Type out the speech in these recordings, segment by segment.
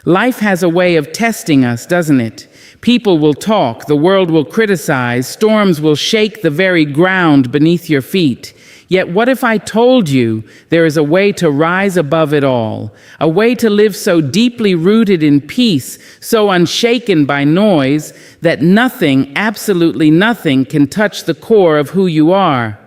Life has a way of testing us, doesn't it? People will talk, the world will criticize, storms will shake the very ground beneath your feet. Yet what if I told you there is a way to rise above it all, a way to live so deeply rooted in peace, so unshaken by noise, that nothing, absolutely nothing, can touch the core of who you are?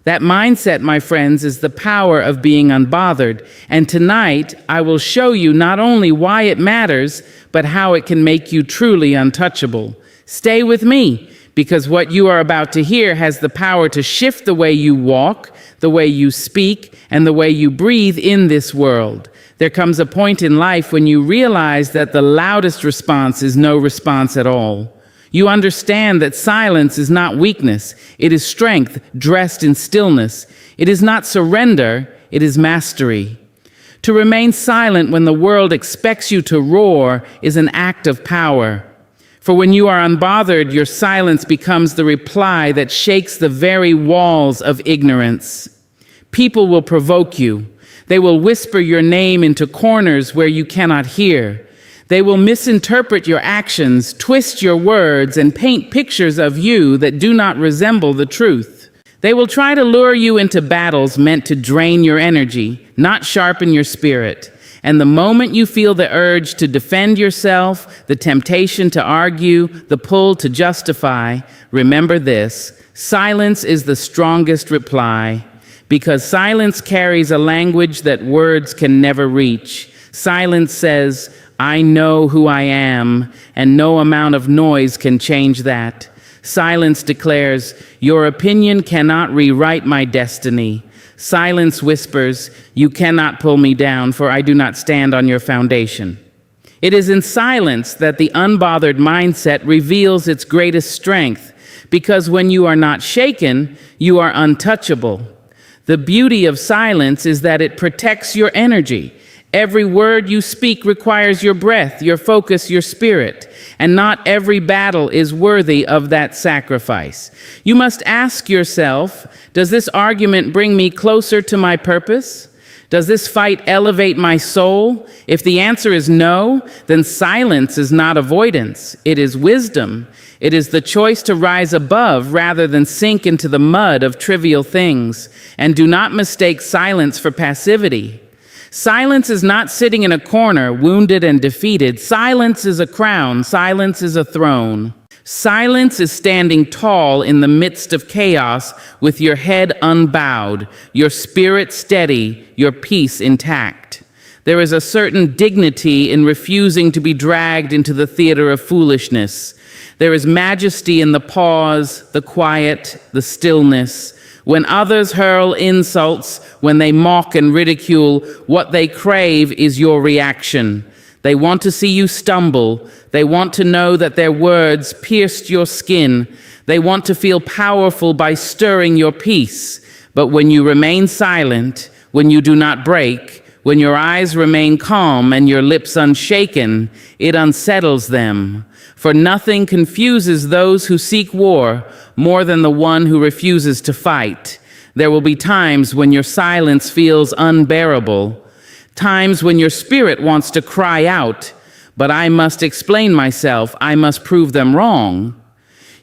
That mindset, my friends, is the power of being unbothered. And tonight, I will show you not only why it matters, but how it can make you truly untouchable. Stay with me, because what you are about to hear has the power to shift the way you walk, the way you speak, and the way you breathe in this world. There comes a point in life when you realize that the loudest response is no response at all. You understand that silence is not weakness, it is strength dressed in stillness. It is not surrender, it is mastery. To remain silent when the world expects you to roar is an act of power. For when you are unbothered, your silence becomes the reply that shakes the very walls of ignorance. People will provoke you. They will whisper your name into corners where you cannot hear. They will misinterpret your actions, twist your words, and paint pictures of you that do not resemble the truth. They will try to lure you into battles meant to drain your energy, not sharpen your spirit. And the moment you feel the urge to defend yourself, the temptation to argue, the pull to justify, remember this: silence is the strongest reply, because silence carries a language that words can never reach. Silence says, I know who I am, and no amount of noise can change that. Silence declares, your opinion cannot rewrite my destiny. Silence whispers, you cannot pull me down, for I do not stand on your foundation. It is in silence that the unbothered mindset reveals its greatest strength, because when you are not shaken, you are untouchable. The beauty of silence is that it protects your energy. Every word you speak requires your breath, your focus, your spirit, and not every battle is worthy of that sacrifice. You must ask yourself, does this argument bring me closer to my purpose? Does this fight elevate my soul? If the answer is no, then silence is not avoidance, it is wisdom. It is the choice to rise above rather than sink into the mud of trivial things. And do not mistake silence for passivity. Silence is not sitting in a corner, wounded and defeated. Silence is a crown. Silence is a throne. Silence is standing tall in the midst of chaos with your head unbowed, your spirit steady, your peace intact. There is a certain dignity in refusing to be dragged into the theater of foolishness. There is majesty in the pause, the quiet, the stillness. When others hurl insults, when they mock and ridicule, what they crave is your reaction. They want to see you stumble. They want to know that their words pierced your skin. They want to feel powerful by stirring your peace. But when you remain silent, when you do not break, when your eyes remain calm and your lips unshaken, it unsettles them. For nothing confuses those who seek war more than the one who refuses to fight. There will be times when your silence feels unbearable, times when your spirit wants to cry out, but I must explain myself, I must prove them wrong.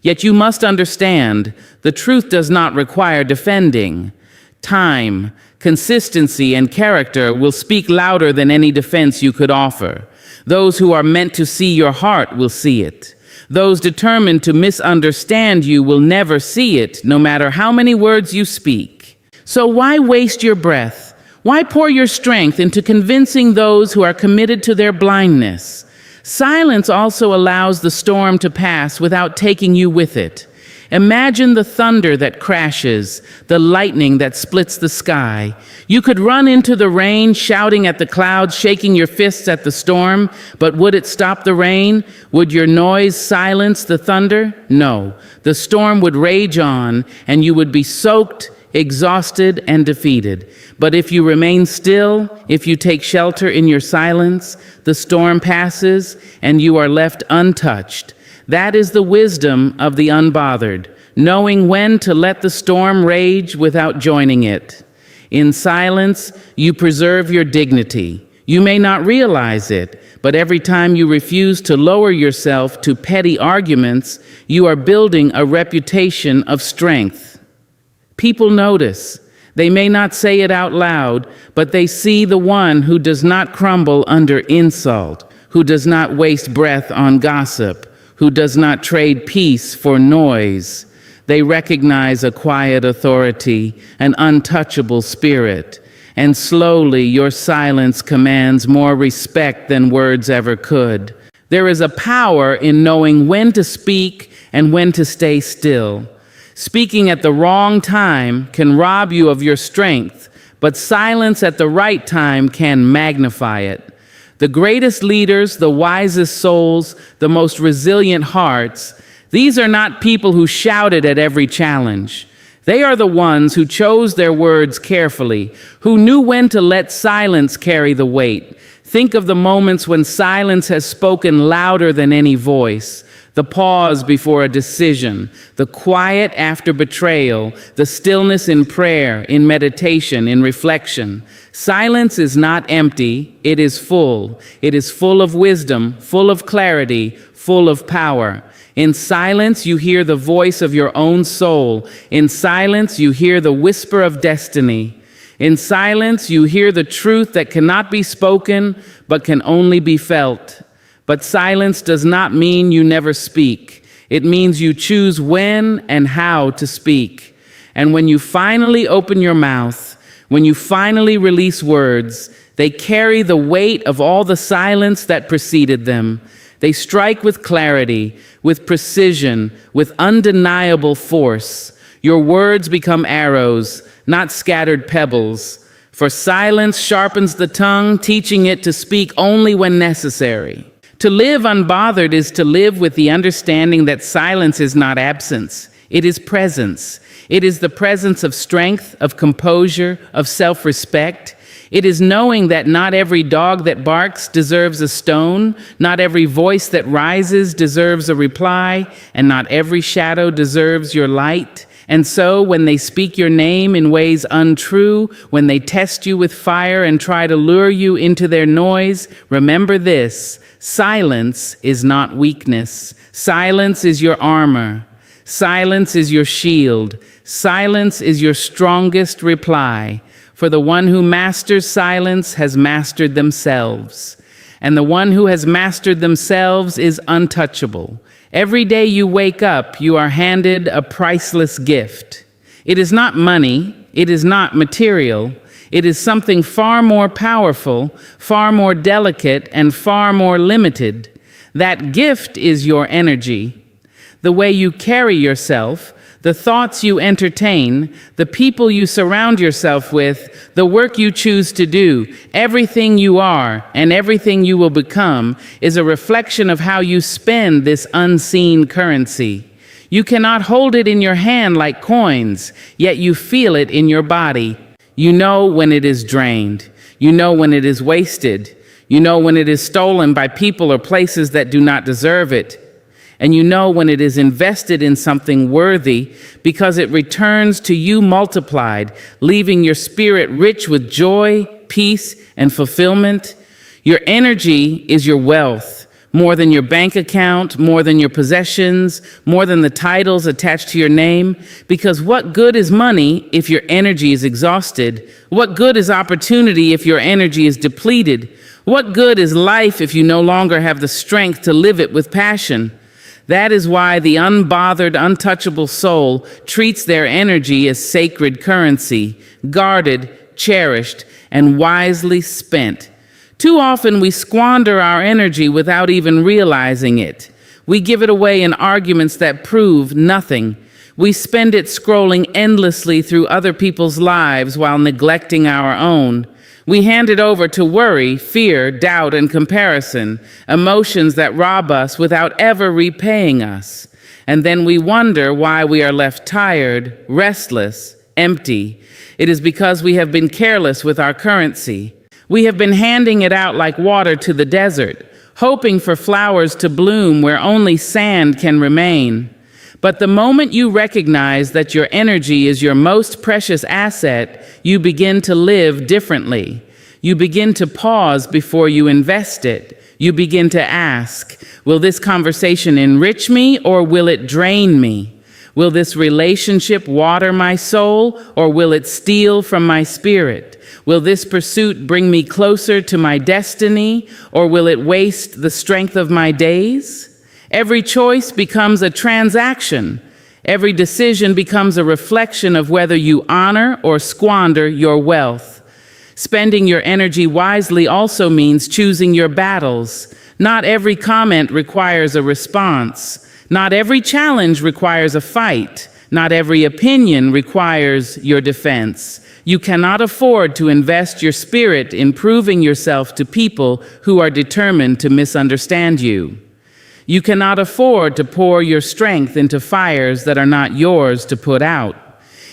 Yet you must understand, the truth does not require defending. Time, consistency, and character will speak louder than any defense you could offer. Those who are meant to see your heart will see it. Those determined to misunderstand you will never see it, no matter how many words you speak. So why waste your breath? Why pour your strength into convincing those who are committed to their blindness? Silence also allows the storm to pass without taking you with it. Imagine the thunder that crashes, the lightning that splits the sky. You could run into the rain, shouting at the clouds, shaking your fists at the storm, but would it stop the rain? Would your noise silence the thunder? No. The storm would rage on, and you would be soaked, exhausted, and defeated. But if you remain still, if you take shelter in your silence, the storm passes, and you are left untouched. That is the wisdom of the unbothered, knowing when to let the storm rage without joining it. In silence, you preserve your dignity. You may not realize it, But every time you refuse to lower yourself to petty arguments, you are building a reputation of strength. People notice. They may not say it out loud, but they see the one who does not crumble under insult, who does not waste breath on gossip, who does not trade peace for noise. They recognize a quiet authority, an untouchable spirit, and slowly your silence commands more respect than words ever could. There is a power in knowing when to speak and when to stay still. Speaking at the wrong time can rob you of your strength, but silence at the right time can magnify it. The greatest leaders, the wisest souls, the most resilient hearts, these are not people who shouted at every challenge. They are the ones who chose their words carefully, who knew when to let silence carry the weight. Think of the moments when silence has spoken louder than any voice. The pause before a decision, the quiet after betrayal, the stillness in prayer, in meditation, in reflection. Silence is not empty, it is full. It is full of wisdom, full of clarity, full of power. In silence, you hear the voice of your own soul. In silence, you hear the whisper of destiny. In silence, you hear the truth that cannot be spoken, but can only be felt. But silence does not mean you never speak. It means you choose when and how to speak. And when you finally open your mouth, when you finally release words, they carry the weight of all the silence that preceded them. They strike with clarity, with precision, with undeniable force. Your words become arrows, not scattered pebbles. For silence sharpens the tongue, teaching it to speak only when necessary. To live unbothered is to live with the understanding that silence is not absence, it is presence. It is the presence of strength, of composure, of self-respect. It is knowing that not every dog that barks deserves a stone, not every voice that rises deserves a reply, and not every shadow deserves your light. And so when they speak your name in ways untrue, when they test you with fire and try to lure you into their noise, remember this: silence is not weakness. Silence is your armor. Silence is your shield. Silence is your strongest reply. For the one who masters silence has mastered themselves. And the one who has mastered themselves is untouchable. Every day you wake up, you are handed a priceless gift. It is not money. It is not material. It is something far more powerful, far more delicate, and far more limited. That gift is your energy. The way you carry yourself, the thoughts you entertain, the people you surround yourself with, the work you choose to do, everything you are and everything you will become is a reflection of how you spend this unseen currency. You cannot hold it in your hand like coins, yet you feel it in your body. You know when it is drained. You know when it is wasted. You know when it is stolen by people or places that do not deserve it. And you know when it is invested in something worthy because it returns to you multiplied, leaving your spirit rich with joy, peace, and fulfillment. Your energy is your wealth, more than your bank account, more than your possessions, more than the titles attached to your name. Because what good is money if your energy is exhausted? What good is opportunity if your energy is depleted? What good is life if you no longer have the strength to live it with passion? That is why the unbothered, untouchable soul treats their energy as sacred currency, guarded, cherished, and wisely spent. Too often we squander our energy without even realizing it. We give it away in arguments that prove nothing. We spend it scrolling endlessly through other people's lives while neglecting our own. We hand it over to worry, fear, doubt, and comparison, emotions that rob us without ever repaying us. And then we wonder why we are left tired, restless, empty. It is because we have been careless with our currency. We have been handing it out like water to the desert, hoping for flowers to bloom where only sand can remain. But the moment you recognize that your energy is your most precious asset, you begin to live differently. You begin to pause before you invest it. You begin to ask, will this conversation enrich me or will it drain me? Will this relationship water my soul or will it steal from my spirit? Will this pursuit bring me closer to my destiny or will it waste the strength of my days? Every choice becomes a transaction. Every decision becomes a reflection of whether you honor or squander your wealth. Spending your energy wisely also means choosing your battles. Not every comment requires a response. Not every challenge requires a fight. Not every opinion requires your defense. You cannot afford to invest your spirit in proving yourself to people who are determined to misunderstand you. You cannot afford to pour your strength into fires that are not yours to put out.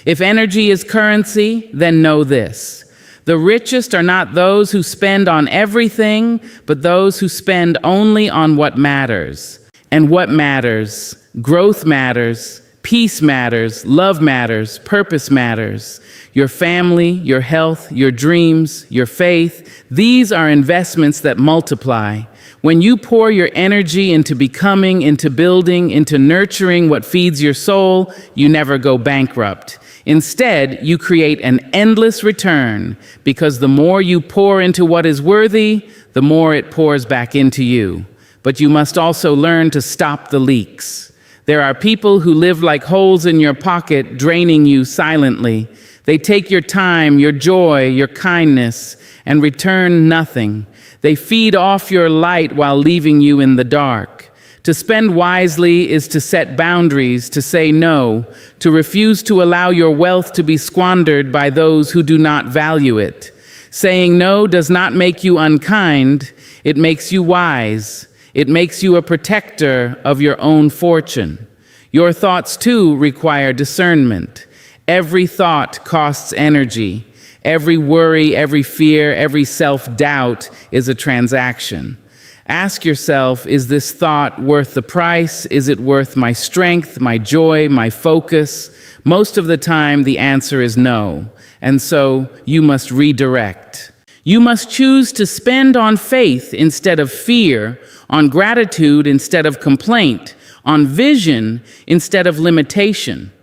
If energy is currency, then know this. The richest are not those who spend on everything, but those who spend only on what matters. And what matters? Growth matters, peace matters, love matters, purpose matters. Your family, your health, your dreams, your faith, these are investments that multiply. When you pour your energy into becoming, into building, into nurturing what feeds your soul, you never go bankrupt. Instead, you create an endless return because the more you pour into what is worthy, the more it pours back into you. But you must also learn to stop the leaks. There are people who live like holes in your pocket, draining you silently. They take your time, your joy, your kindness, and return nothing. They feed off your light while leaving you in the dark. To spend wisely is to set boundaries, to say no, to refuse to allow your wealth to be squandered by those who do not value it. Saying no does not make you unkind, it makes you wise. It makes you a protector of your own fortune. Your thoughts, too, require discernment. Every thought costs energy. Every worry, every fear, every self-doubt is a transaction. Ask yourself, is this thought worth the price? Is it worth my strength, my joy, my focus? Most of the time, the answer is no. And so you must redirect. You must choose to spend on faith instead of fear, on gratitude instead of complaint, on vision instead of limitation.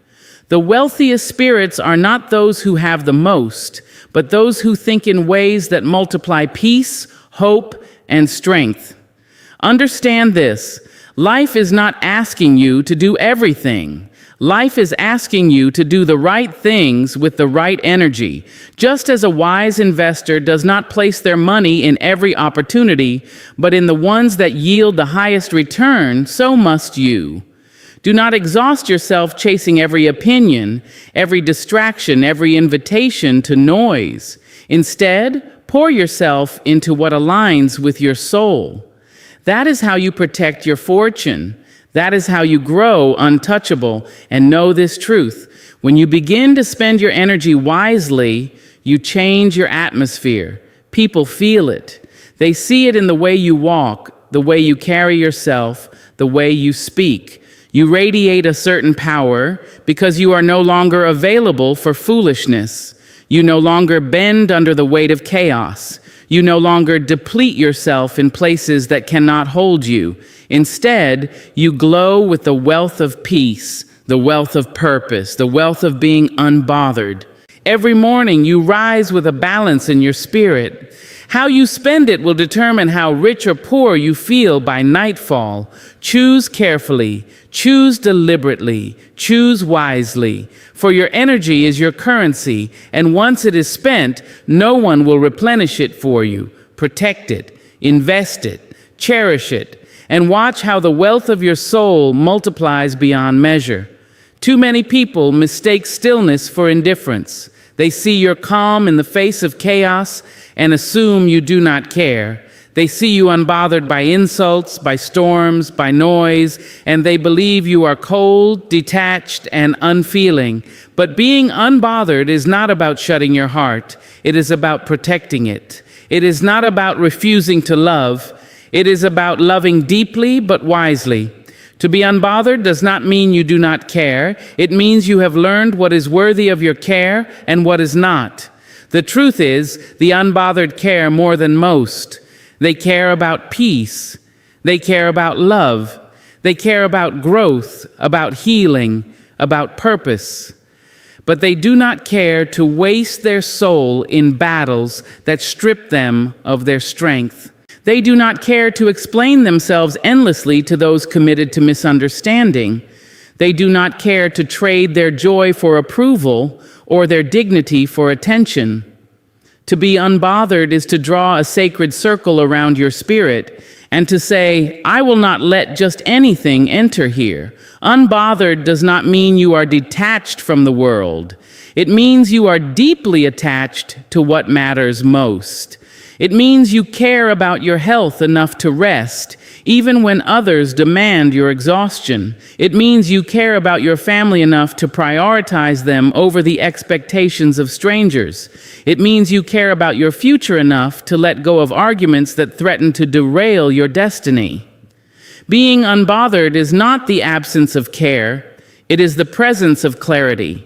The wealthiest spirits are not those who have the most, but those who think in ways that multiply peace, hope, and strength. Understand this. Life is not asking you to do everything. Life is asking you to do the right things with the right energy. Just as a wise investor does not place their money in every opportunity, but in the ones that yield the highest return, so must you. Do not exhaust yourself chasing every opinion, every distraction, every invitation to noise. Instead, pour yourself into what aligns with your soul. That is how you protect your fortune. That is how you grow untouchable. And know this truth. When you begin to spend your energy wisely, you change your atmosphere. People feel it. They see it in the way you walk, the way you carry yourself, the way you speak. You radiate a certain power because you are no longer available for foolishness. You no longer bend under the weight of chaos. You no longer deplete yourself in places that cannot hold you. Instead, you glow with the wealth of peace, the wealth of purpose, the wealth of being unbothered. Every morning, you rise with a balance in your spirit. How you spend it will determine how rich or poor you feel by nightfall. Choose carefully, choose deliberately, choose wisely. For your energy is your currency, and once it is spent, no one will replenish it for you. Protect it, invest it, cherish it, and watch how the wealth of your soul multiplies beyond measure. Too many people mistake stillness for indifference. They see your calm in the face of chaos and assume you do not care. They see you unbothered by insults, by storms, by noise, and they believe you are cold, detached, and unfeeling. But being unbothered is not about shutting your heart. It is about protecting it. It is not about refusing to love. It is about loving deeply but wisely. To be unbothered does not mean you do not care. It means you have learned what is worthy of your care and what is not. The truth is, the unbothered care more than most. They care about peace. They care about love. They care about growth, about healing, about purpose. But they do not care to waste their soul in battles that strip them of their strength. They do not care to explain themselves endlessly to those committed to misunderstanding. They do not care to trade their joy for approval or their dignity for attention. To be unbothered is to draw a sacred circle around your spirit and to say, I will not let just anything enter here. Unbothered does not mean you are detached from the world. It means you are deeply attached to what matters most. It means you care about your health enough to rest, even when others demand your exhaustion. It means you care about your family enough to prioritize them over the expectations of strangers. It means you care about your future enough to let go of arguments that threaten to derail your destiny. Being unbothered is not the absence of care, it is the presence of clarity.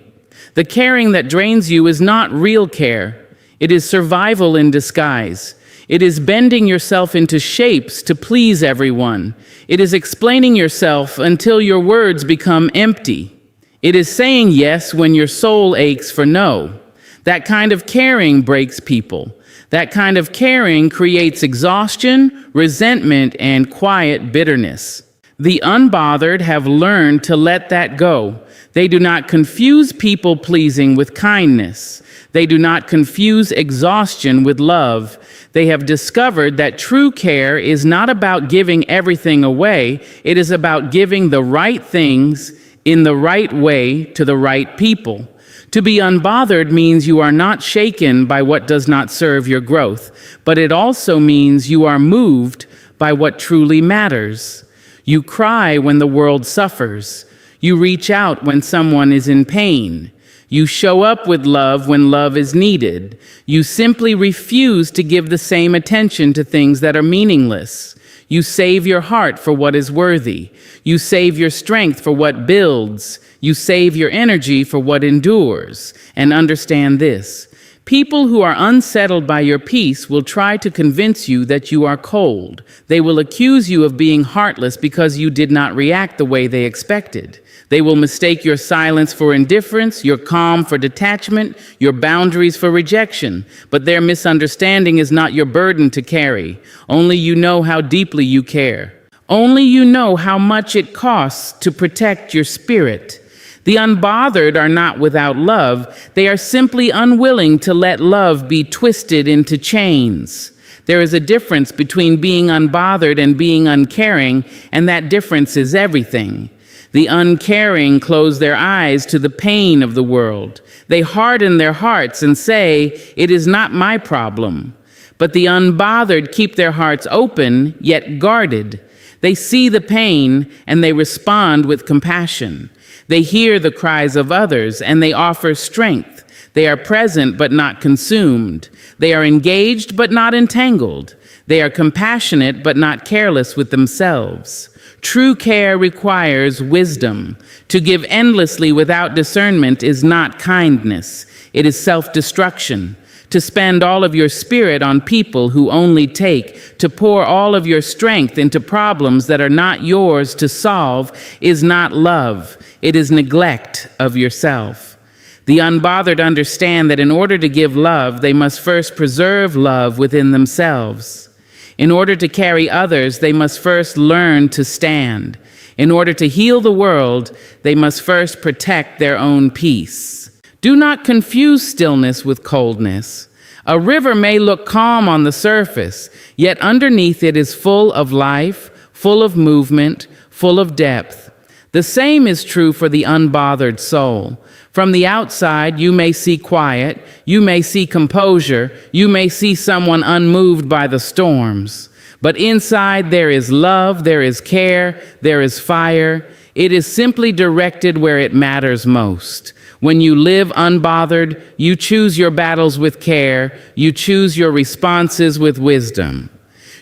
The caring that drains you is not real care. It is survival in disguise. It is bending yourself into shapes to please everyone. It is explaining yourself until your words become empty. It is saying yes when your soul aches for no. That kind of caring breaks people. That kind of caring creates exhaustion, resentment, and quiet bitterness. The unbothered have learned to let that go. They do not confuse people-pleasing with kindness. They do not confuse exhaustion with love. They have discovered that true care is not about giving everything away. It is about giving the right things in the right way to the right people. To be unbothered means you are not shaken by what does not serve your growth, but it also means you are moved by what truly matters. You cry when the world suffers. You reach out when someone is in pain. You show up with love when love is needed. You simply refuse to give the same attention to things that are meaningless. You save your heart for what is worthy. You save your strength for what builds. You save your energy for what endures. And understand this: people who are unsettled by your peace will try to convince you that you are cold. They will accuse you of being heartless because you did not react the way they expected. They will mistake your silence for indifference, your calm for detachment, your boundaries for rejection. But their misunderstanding is not your burden to carry. Only you know how deeply you care. Only you know how much it costs to protect your spirit. The unbothered are not without love. They are simply unwilling to let love be twisted into chains. There is a difference between being unbothered and being uncaring, and that difference is everything. The uncaring close their eyes to the pain of the world. They harden their hearts and say, "It is not my problem." But the unbothered keep their hearts open, yet guarded. They see the pain and they respond with compassion. They hear the cries of others and they offer strength. They are present but not consumed. They are engaged but not entangled. They are compassionate but not careless with themselves. True care requires wisdom. To give endlessly without discernment is not kindness. It is self-destruction. To spend all of your spirit on people who only take, to pour all of your strength into problems that are not yours to solve, is not love. It is neglect of yourself. The unbothered understand that in order to give love, they must first preserve love within themselves. In order to carry others, they must first learn to stand. In order to heal the world, they must first protect their own peace. Do not confuse stillness with coldness. A river may look calm on the surface, yet underneath it is full of life, full of movement, full of depth. The same is true for the unbothered soul. From the outside, you may see quiet, you may see composure, you may see someone unmoved by the storms. But inside there is love, there is care, there is fire. It is simply directed where it matters most. When you live unbothered, you choose your battles with care, you choose your responses with wisdom.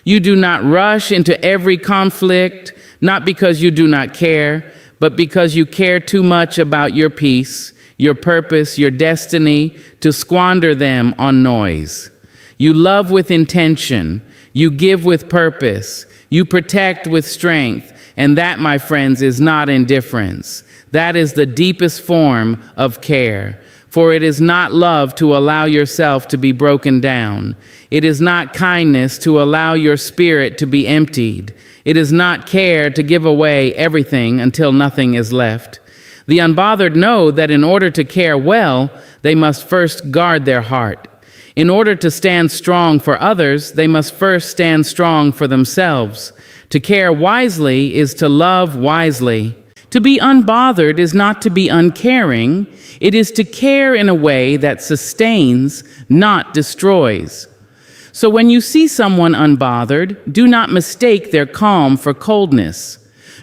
You do not rush into every conflict, not because you do not care, but because you care too much about your peace, your purpose, your destiny, to squander them on noise. You love with intention. You give with purpose. You protect with strength. And that, my friends, is not indifference. That is the deepest form of care. For it is not love to allow yourself to be broken down. It is not kindness to allow your spirit to be emptied. It is not care to give away everything until nothing is left. The unbothered know that in order to care well, they must first guard their heart. In order to stand strong for others, they must first stand strong for themselves. To care wisely is to love wisely. To be unbothered is not to be uncaring. It is to care in a way that sustains, not destroys. So when you see someone unbothered, do not mistake their calm for coldness.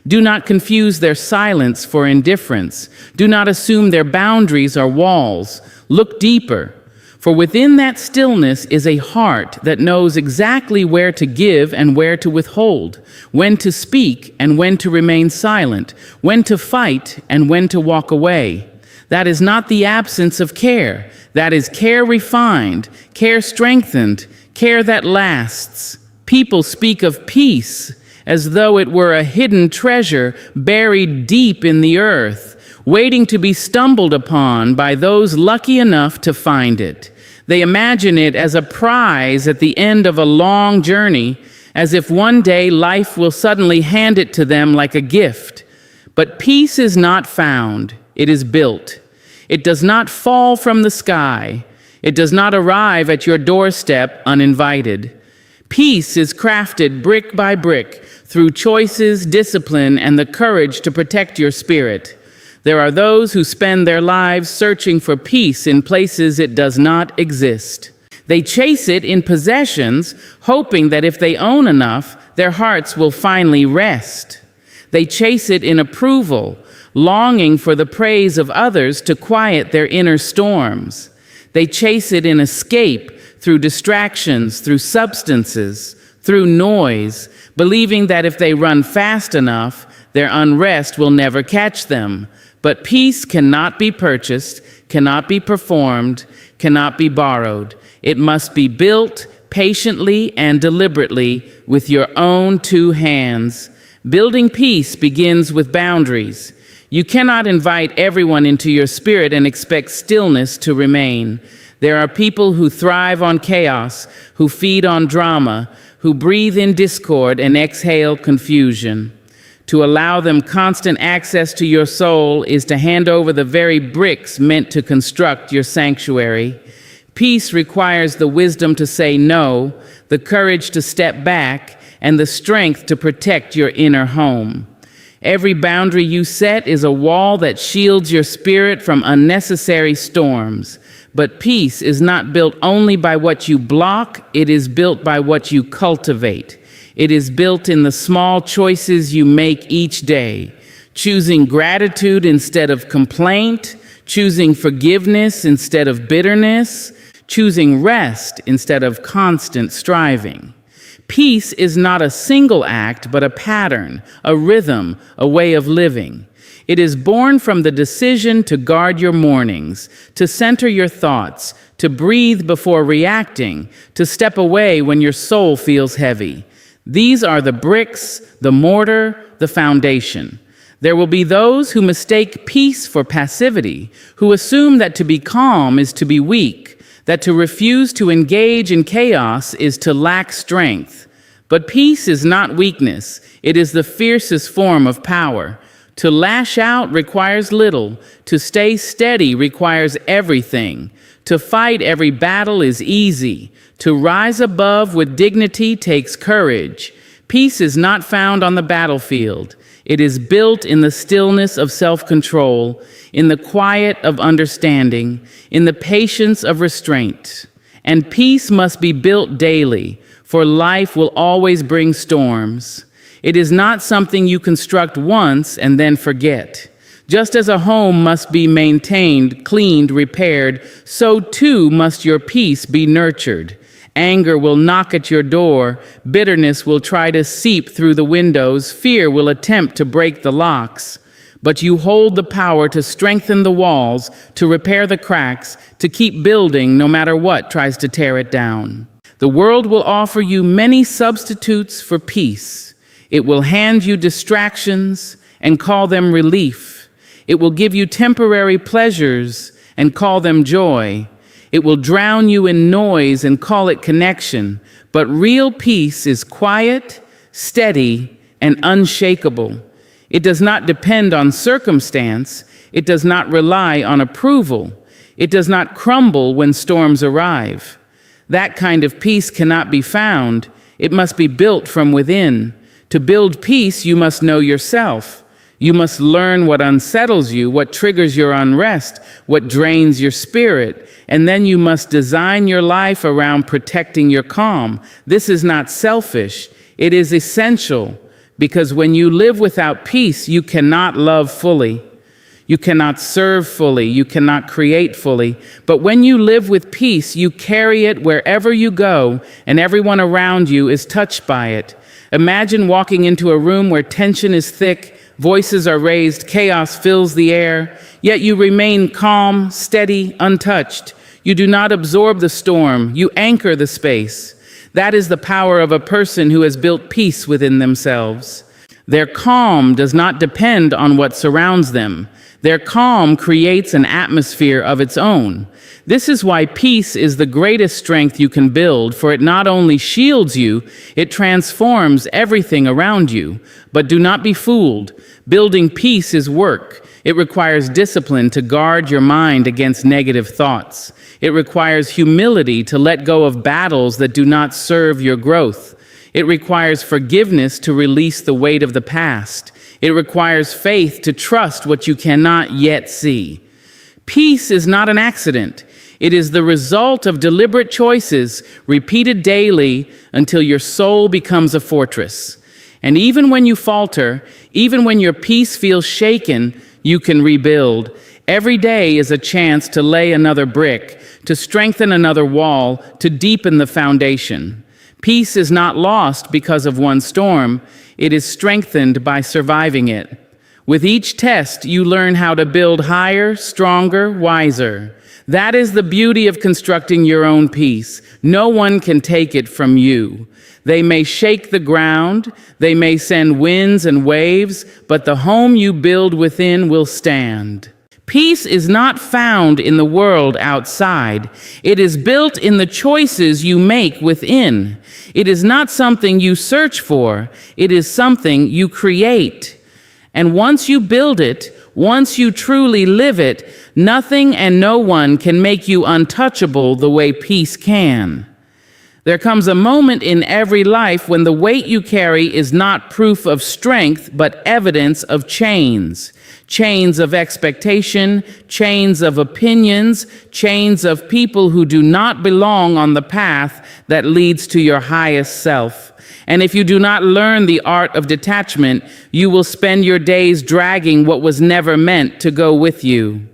Do not confuse their silence for indifference. Do not assume their boundaries are walls. Look deeper. For within that stillness is a heart that knows exactly where to give and where to withhold, when to speak and when to remain silent, when to fight and when to walk away. That is not the absence of care. That is care refined, care strengthened, care that lasts. People speak of peace as though it were a hidden treasure buried deep in the earth, waiting to be stumbled upon by those lucky enough to find it. They imagine it as a prize at the end of a long journey, as if one day life will suddenly hand it to them like a gift. But peace is not found, it is built. It does not fall from the sky. It does not arrive at your doorstep uninvited. Peace is crafted brick by brick through choices, discipline, and the courage to protect your spirit. There are those who spend their lives searching for peace in places it does not exist. They chase it in possessions, hoping that if they own enough, their hearts will finally rest. They chase it in approval, longing for the praise of others to quiet their inner storms. They chase it in escape through distractions, through substances, through noise, believing that if they run fast enough, their unrest will never catch them. But peace cannot be purchased, cannot be performed, cannot be borrowed. It must be built patiently and deliberately with your own two hands. Building peace begins with boundaries. You cannot invite everyone into your spirit and expect stillness to remain. There are people who thrive on chaos, who feed on drama, who breathe in discord and exhale confusion. To allow them constant access to your soul is to hand over the very bricks meant to construct your sanctuary. Peace requires the wisdom to say no, the courage to step back, and the strength to protect your inner home. Every boundary you set is a wall that shields your spirit from unnecessary storms. But peace is not built only by what you block, it is built by what you cultivate. It is built in the small choices you make each day, choosing gratitude instead of complaint, choosing forgiveness instead of bitterness, choosing rest instead of constant striving. Peace is not a single act, but a pattern, a rhythm, a way of living. It is born from the decision to guard your mornings, to center your thoughts, to breathe before reacting, to step away when your soul feels heavy. These are the bricks, the mortar, the foundation. There will be those who mistake peace for passivity, who assume that to be calm is to be weak, that to refuse to engage in chaos is to lack strength. But peace is not weakness, it is the fiercest form of power. To lash out requires little, to stay steady requires everything. To fight every battle is easy. To rise above with dignity takes courage. Peace is not found on the battlefield. It is built in the stillness of self-control, in the quiet of understanding, in the patience of restraint. And peace must be built daily, for life will always bring storms. It is not something you construct once and then forget. Just as a home must be maintained, cleaned, repaired, so too must your peace be nurtured. Anger will knock at your door, bitterness will try to seep through the windows, fear will attempt to break the locks. But you hold the power to strengthen the walls, to repair the cracks, to keep building no matter what tries to tear it down. The world will offer you many substitutes for peace. It will hand you distractions and call them relief. It will give you temporary pleasures and call them joy. It will drown you in noise and call it connection. But real peace is quiet, steady, and unshakable. It does not depend on circumstance. It does not rely on approval. It does not crumble when storms arrive. That kind of peace cannot be found. It must be built from within. To build peace, you must know yourself. You must learn what unsettles you, what triggers your unrest, what drains your spirit, and then you must design your life around protecting your calm. This is not selfish. It is essential, because when you live without peace, you cannot love fully. You cannot serve fully. You cannot create fully. But when you live with peace, you carry it wherever you go, and everyone around you is touched by it. Imagine walking into a room where tension is thick, voices are raised, chaos fills the air, yet you remain calm, steady, untouched. You do not absorb the storm. You anchor the space. That is the power of a person who has built peace within themselves. Their calm does not depend on what surrounds them. Their calm creates an atmosphere of its own. This is why peace is the greatest strength you can build, for it not only shields you, it transforms everything around you. But do not be fooled. Building peace is work. It requires discipline to guard your mind against negative thoughts. It requires humility to let go of battles that do not serve your growth. It requires forgiveness to release the weight of the past. It requires faith to trust what you cannot yet see. Peace is not an accident. It is the result of deliberate choices repeated daily until your soul becomes a fortress. And even when you falter, even when your peace feels shaken, you can rebuild. Every day is a chance to lay another brick, to strengthen another wall, to deepen the foundation. Peace is not lost because of one storm. It is strengthened by surviving it. With each test, you learn how to build higher, stronger, wiser. That is the beauty of constructing your own peace. No one can take it from you. They may shake the ground, they may send winds and waves, but the home you build within will stand. Peace is not found in the world outside. It is built in the choices you make within. It is not something you search for. It is something you create. And once you build it, once you truly live it, nothing and no one can make you untouchable the way peace can. There comes a moment in every life when the weight you carry is not proof of strength, but evidence of chains. Chains of expectation, chains of opinions, chains of people who do not belong on the path that leads to your highest self. And if you do not learn the art of detachment, you will spend your days dragging what was never meant to go with you.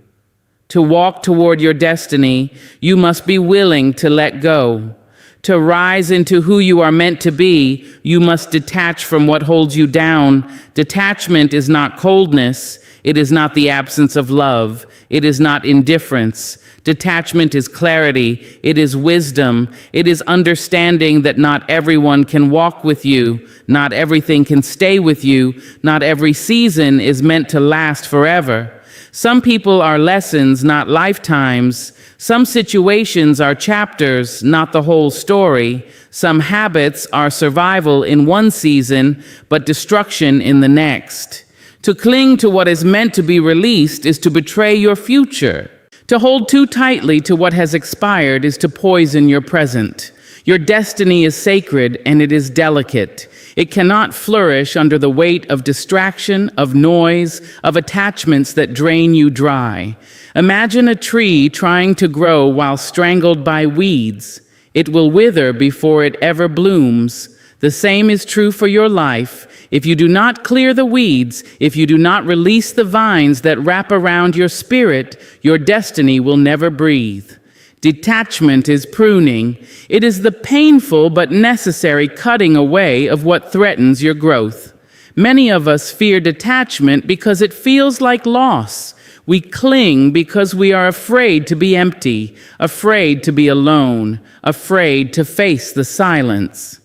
To walk toward your destiny, you must be willing to let go. To rise into who you are meant to be, you must detach from what holds you down. Detachment is not coldness. It is not the absence of love. It is not indifference. Detachment is clarity. It is wisdom. It is understanding that not everyone can walk with you. Not everything can stay with you. Not every season is meant to last forever. Some people are lessons, not lifetimes. Some situations are chapters, not the whole story. Some habits are survival in one season, but destruction in the next. To cling to what is meant to be released is to betray your future. To hold too tightly to what has expired is to poison your present. Your destiny is sacred and it is delicate. It cannot flourish under the weight of distraction, of noise, of attachments that drain you dry. Imagine a tree trying to grow while strangled by weeds. It will wither before it ever blooms. The same is true for your life. If you do not clear the weeds, if you do not release the vines that wrap around your spirit, your destiny will never breathe. Detachment is pruning. It is the painful but necessary cutting away of what threatens your growth. Many of us fear detachment because it feels like loss. We cling because we are afraid to be empty, afraid to be alone, afraid to face the silence.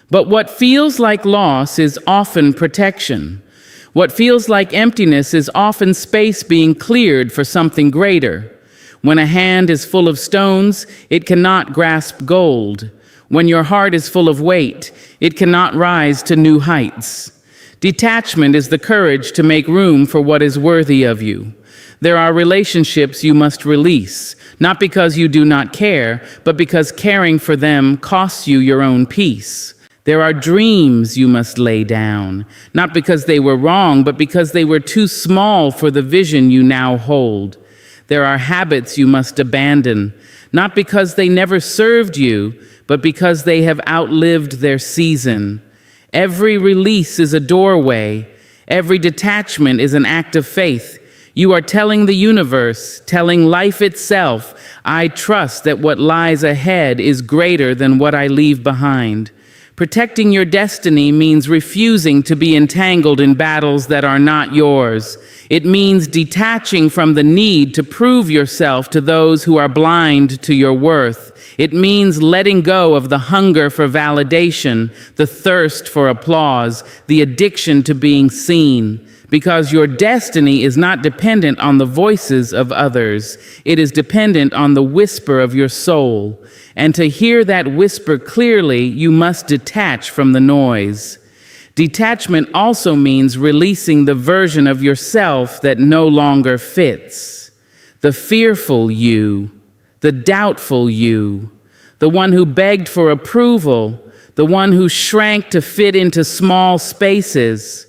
But what feels like loss is often protection. What feels like emptiness is often space being cleared for something greater. When a hand is full of stones, it cannot grasp gold. When your heart is full of weight, it cannot rise to new heights. Detachment is the courage to make room for what is worthy of you. There are relationships you must release, not because you do not care, but because caring for them costs you your own peace. There are dreams you must lay down, not because they were wrong, but because they were too small for the vision you now hold. There are habits you must abandon, not because they never served you, but because they have outlived their season. Every release is a doorway. Every detachment is an act of faith. You are telling the universe, telling life itself, I trust that what lies ahead is greater than what I leave behind. Protecting your destiny means refusing to be entangled in battles that are not yours. It means detaching from the need to prove yourself to those who are blind to your worth. It means letting go of the hunger for validation, the thirst for applause, the addiction to being seen. Because your destiny is not dependent on the voices of others. It is dependent on the whisper of your soul. And to hear that whisper clearly, you must detach from the noise. Detachment also means releasing the version of yourself that no longer fits. The fearful you, the doubtful you, the one who begged for approval, the one who shrank to fit into small spaces,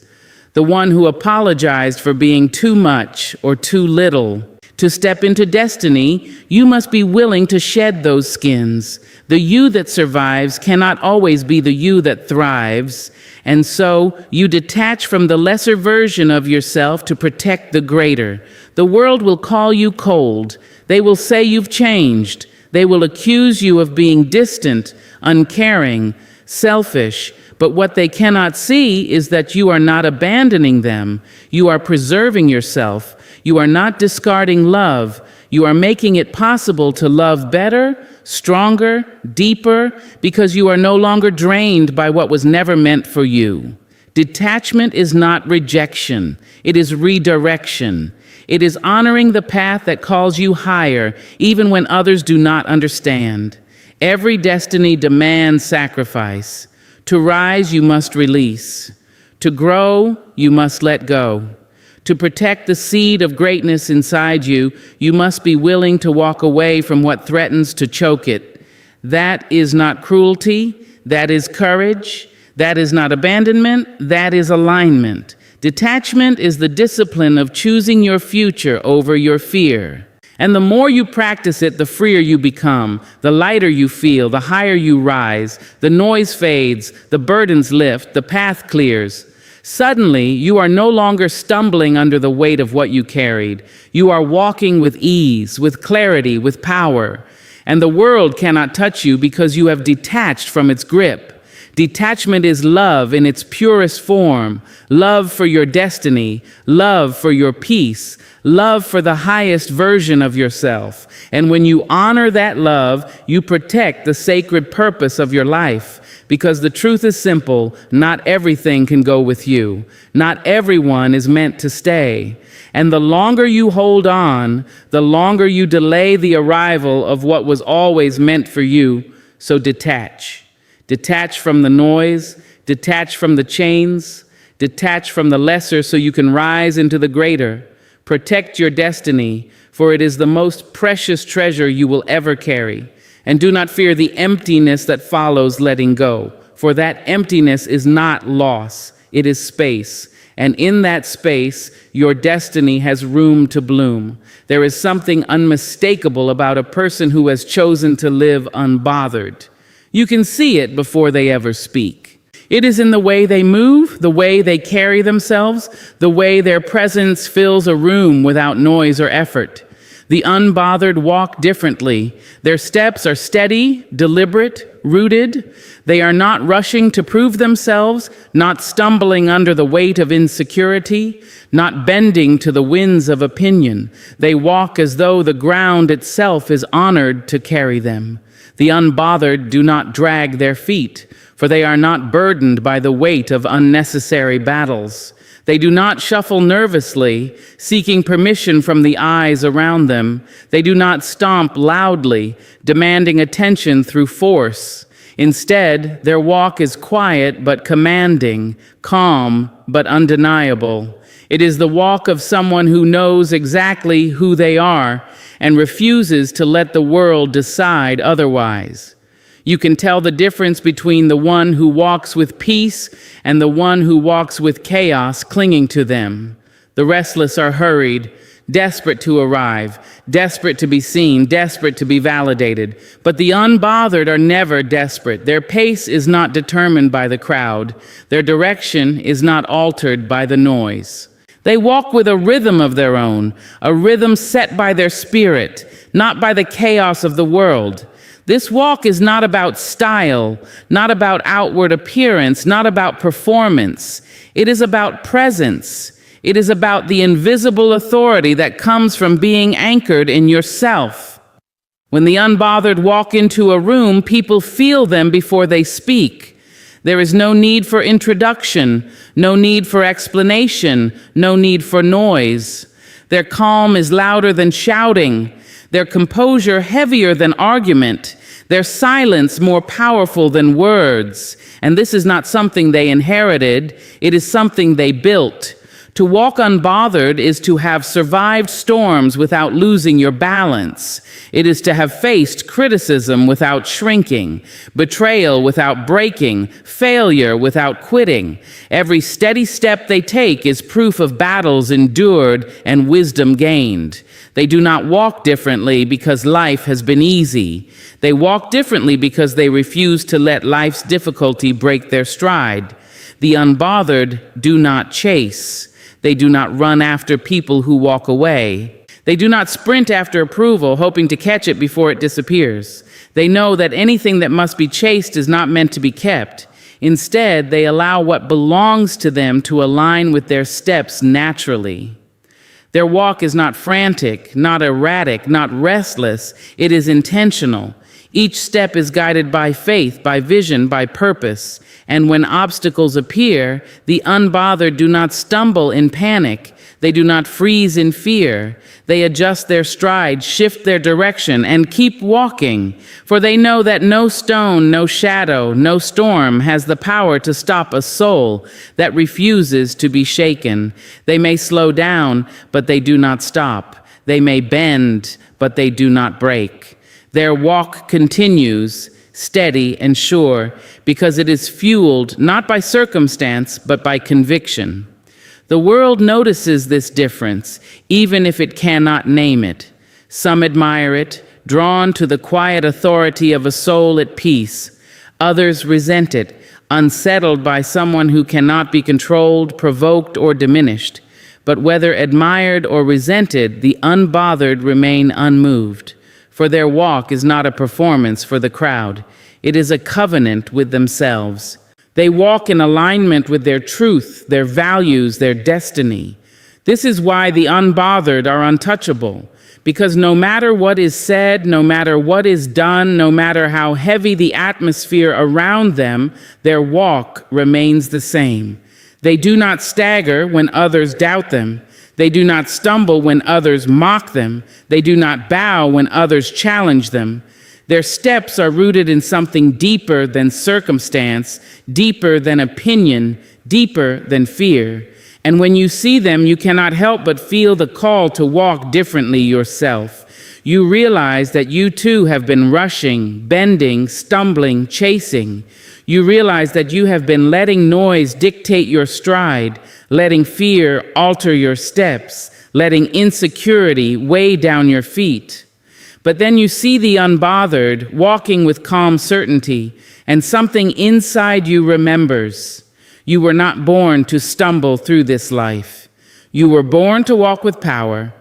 the one who apologized for being too much or too little. To step into destiny, you must be willing to shed those skins. The you that survives cannot always be the you that thrives, and so you detach from the lesser version of yourself to protect the greater. The world will call you cold. They will say you've changed. They will accuse you of being distant, uncaring, selfish. But what they cannot see is that you are not abandoning them. You are preserving yourself. You are not discarding love. You are making it possible to love better, stronger, deeper, because you are no longer drained by what was never meant for you. Detachment is not rejection. It is redirection. It is honoring the path that calls you higher, even when others do not understand. Every destiny demands sacrifice. To rise, you must release. To grow, you must let go. To protect the seed of greatness inside you, you must be willing to walk away from what threatens to choke it. That is not cruelty. That is courage. That is not abandonment. That is alignment. Detachment is the discipline of choosing your future over your fear. And the more you practice it, the freer you become, the lighter you feel, the higher you rise, the noise fades, the burdens lift, the path clears. Suddenly, you are no longer stumbling under the weight of what you carried. You are walking with ease, with clarity, with power. And the world cannot touch you because you have detached from its grip. Detachment is love in its purest form, love for your destiny, love for your peace, love for the highest version of yourself. And when you honor that love, you protect the sacred purpose of your life. Because the truth is simple, not everything can go with you. Not everyone is meant to stay. And the longer you hold on, the longer you delay the arrival of what was always meant for you. So detach. Detach from the noise, detach from the chains, detach from the lesser so you can rise into the greater. Protect your destiny, for it is the most precious treasure you will ever carry. And do not fear the emptiness that follows letting go, for that emptiness is not loss, it is space. And in that space, your destiny has room to bloom. There is something unmistakable about a person who has chosen to live unbothered. You can see it before they ever speak. It is in the way they move, the way they carry themselves, the way their presence fills a room without noise or effort. The unbothered walk differently. Their steps are steady, deliberate, rooted. They are not rushing to prove themselves, not stumbling under the weight of insecurity, not bending to the winds of opinion. They walk as though the ground itself is honored to carry them. The unbothered do not drag their feet, for they are not burdened by the weight of unnecessary battles. They do not shuffle nervously, seeking permission from the eyes around them. They do not stomp loudly, demanding attention through force. Instead, their walk is quiet but commanding, calm but undeniable. It is the walk of someone who knows exactly who they are and refuses to let the world decide otherwise. You can tell the difference between the one who walks with peace and the one who walks with chaos clinging to them. The restless are hurried, desperate to arrive, desperate to be seen, desperate to be validated. But the unbothered are never desperate. Their pace is not determined by the crowd. Their direction is not altered by the noise. They walk with a rhythm of their own, a rhythm set by their spirit, not by the chaos of the world. This walk is not about style, not about outward appearance, not about performance. It is about presence. It is about the invisible authority that comes from being anchored in yourself. When the unbothered walk into a room, people feel them before they speak. There is no need for introduction, no need for explanation, no need for noise. Their calm is louder than shouting, their composure heavier than argument, their silence more powerful than words. And this is not something they inherited, it is something they built. To walk unbothered is to have survived storms without losing your balance. It is to have faced criticism without shrinking, betrayal without breaking, failure without quitting. Every steady step they take is proof of battles endured and wisdom gained. They do not walk differently because life has been easy. They walk differently because they refuse to let life's difficulty break their stride. The unbothered do not chase. They do not run after people who walk away. They do not sprint after approval, hoping to catch it before it disappears. They know that anything that must be chased is not meant to be kept. Instead, they allow what belongs to them to align with their steps naturally. Their walk is not frantic, not erratic, not restless. It is intentional. Each step is guided by faith, by vision, by purpose. And when obstacles appear, the unbothered do not stumble in panic. They do not freeze in fear. They adjust their stride, shift their direction, and keep walking. For they know that no stone, no shadow, no storm has the power to stop a soul that refuses to be shaken. They may slow down, but they do not stop. They may bend, but they do not break. Their walk continues, steady and sure, because it is fueled not by circumstance, but by conviction. The world notices this difference, even if it cannot name it. Some admire it, drawn to the quiet authority of a soul at peace. Others resent it, unsettled by someone who cannot be controlled, provoked, or diminished. But whether admired or resented, the unbothered remain unmoved. For their walk is not a performance for the crowd. It is a covenant with themselves. They walk in alignment with their truth, their values, their destiny. This is why the unbothered are untouchable, because no matter what is said, no matter what is done, no matter how heavy the atmosphere around them, their walk remains the same. They do not stagger when others doubt them. They do not stumble when others mock them. They do not bow when others challenge them. Their steps are rooted in something deeper than circumstance, deeper than opinion, deeper than fear. And when you see them, you cannot help but feel the call to walk differently yourself. You realize that you too have been rushing, bending, stumbling, chasing. You realize that you have been letting noise dictate your stride, letting fear alter your steps, letting insecurity weigh down your feet. But then you see the unbothered walking with calm certainty, and something inside you remembers. You were not born to stumble through this life. You were born to walk with power,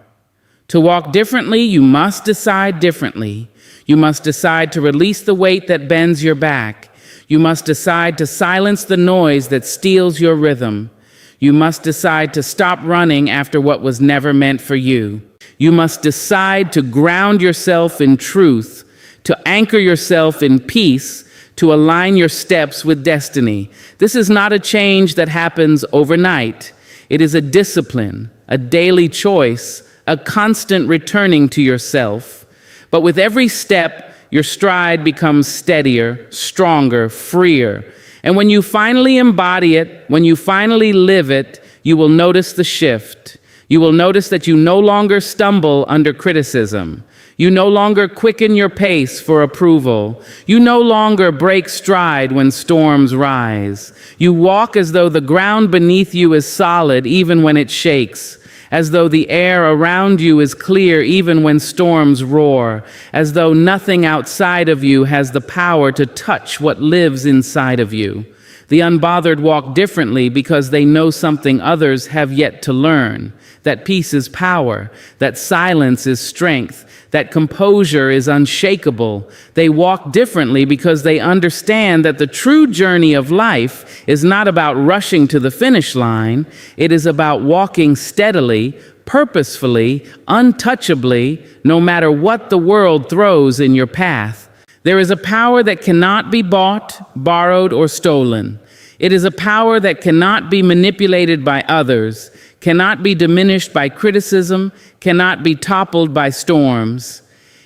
To walk differently, you must decide differently. You must decide to release the weight that bends your back. You must decide to silence the noise that steals your rhythm. You must decide to stop running after what was never meant for you. You must decide to ground yourself in truth, to anchor yourself in peace, to align your steps with destiny. This is not a change that happens overnight. It is a discipline, a daily choice, a constant returning to yourself. But with every step, your stride becomes steadier, stronger, freer. And when you finally embody it, when you finally live it, you will notice the shift. You will notice that you no longer stumble under criticism. You no longer quicken your pace for approval. You no longer break stride when storms rise. You walk as though the ground beneath you is solid even when it shakes, as though the air around you is clear even when storms roar, as though nothing outside of you has the power to touch what lives inside of you. The unbothered walk differently because they know something others have yet to learn, that peace is power, that silence is strength, that composure is unshakable. They walk differently because they understand that the true journey of life is not about rushing to the finish line. It is about walking steadily, purposefully, untouchably, no matter what the world throws in your path. There is a power that cannot be bought, borrowed, or stolen. It is a power that cannot be manipulated by others, cannot be diminished by criticism, cannot be toppled by storms.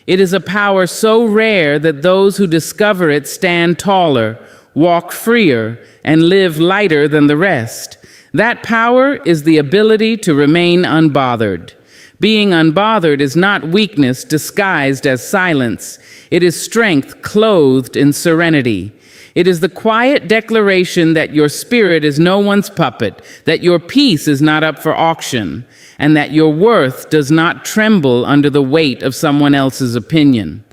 It is a power so rare that those who discover it stand taller, walk freer, and live lighter than the rest. That power is the ability to remain unbothered. Being unbothered is not weakness disguised as silence. It is strength clothed in serenity. It is the quiet declaration that your spirit is no one's puppet, that your peace is not up for auction, and that your worth does not tremble under the weight of someone else's opinion.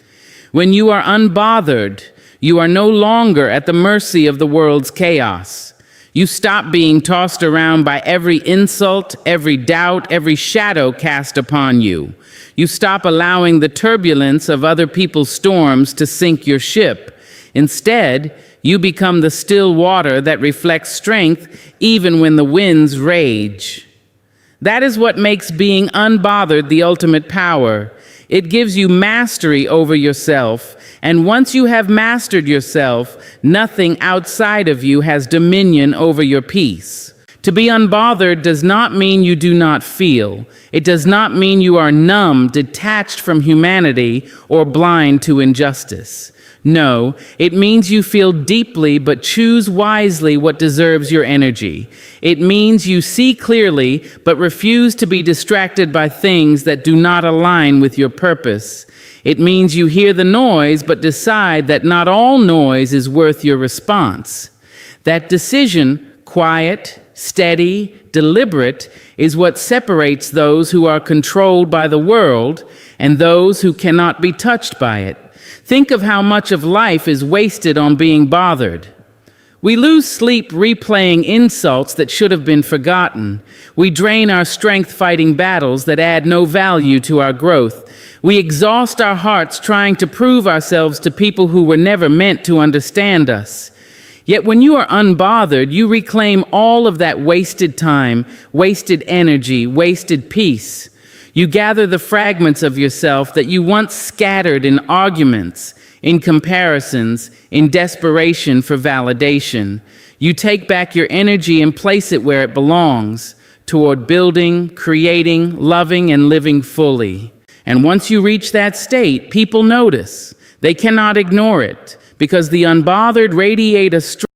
When you are unbothered, you are no longer at the mercy of the world's chaos. You stop being tossed around by every insult, every doubt, every shadow cast upon you. You stop allowing the turbulence of other people's storms to sink your ship. Instead, you become the still water that reflects strength even when the winds rage. That is what makes being unbothered the ultimate power. It gives you mastery over yourself, and once you have mastered yourself, nothing outside of you has dominion over your peace. To be unbothered does not mean you do not feel. It does not mean you are numb, detached from humanity, or blind to injustice. No, it means you feel deeply but choose wisely what deserves your energy. It means you see clearly but refuse to be distracted by things that do not align with your purpose. It means you hear the noise but decide that not all noise is worth your response. That decision, quiet, steady, deliberate, is what separates those who are controlled by the world and those who cannot be touched by it. Think of how much of life is wasted on being bothered. We lose sleep replaying insults that should have been forgotten. We drain our strength fighting battles that add no value to our growth. We exhaust our hearts trying to prove ourselves to people who were never meant to understand us. Yet when you are unbothered, you reclaim all of that wasted time, wasted energy, wasted peace. You gather the fragments of yourself that you once scattered in arguments, in comparisons, in desperation for validation. You take back your energy and place it where it belongs, toward building, creating, loving, and living fully. And once you reach that state, people notice. They cannot ignore it, because the unbothered radiate a strength